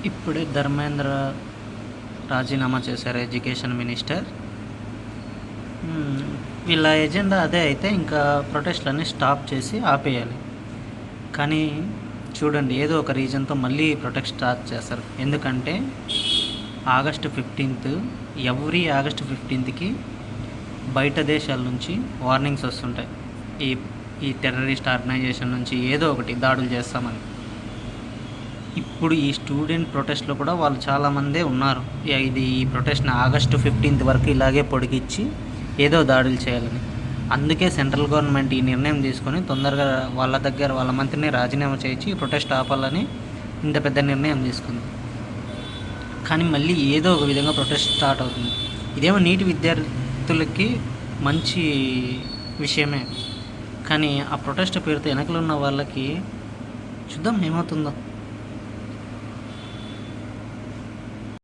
ఇప్పుడే ధర్మేంద్ర రాజీనామా చేశారు, ఎడ్యుకేషన్ మినిస్టర్. వీళ్ళ ఎజెండా అదే అయితే ఇంకా ప్రొటెస్ట్లన్నీ స్టాప్ చేసి ఆపేయాలి. కానీ చూడండి, ఏదో ఒక రీజన్తో మళ్ళీ ప్రొటెస్ట్ స్టార్ట్ చేస్తారు. ఎందుకంటే ఆగస్టు 15th, ఎవ్రీ ఆగస్టు 15కి బయట దేశాల నుంచి వార్నింగ్స్ వస్తుంటాయి. ఈ ఈ టెర్రరిస్ట్ ఆర్గనైజేషన్ నుంచి ఏదో ఒకటి దాడులు చేస్తామని. ఇప్పుడు ఈ స్టూడెంట్ ప్రొటెస్ట్లో కూడా వాళ్ళు చాలామందే ఉన్నారు. ఈ ప్రొటెస్ట్ని ఆగస్టు 15th వరకు ఇలాగే పొడిగించి ఏదో దాడులు చేయాలని. అందుకే సెంట్రల్ గవర్నమెంట్ ఈ నిర్ణయం తీసుకొని తొందరగా వాళ్ళ మంత్రిని రాజీనామా చేయించి ఈ ప్రొటెస్ట్ ఆపాలని ఇంత పెద్ద నిర్ణయం తీసుకుంది. కానీ మళ్ళీ ఏదో ఒక విధంగా ప్రొటెస్ట్ స్టార్ట్ అవుతుంది. ఇదేమో నీటి విద్యార్థులకి మంచి విషయమే, కానీ ఆ ప్రొటెస్ట్ పేరుతో వెనకలు ఉన్న వాళ్ళకి చూద్దాం ఏమవుతుందో.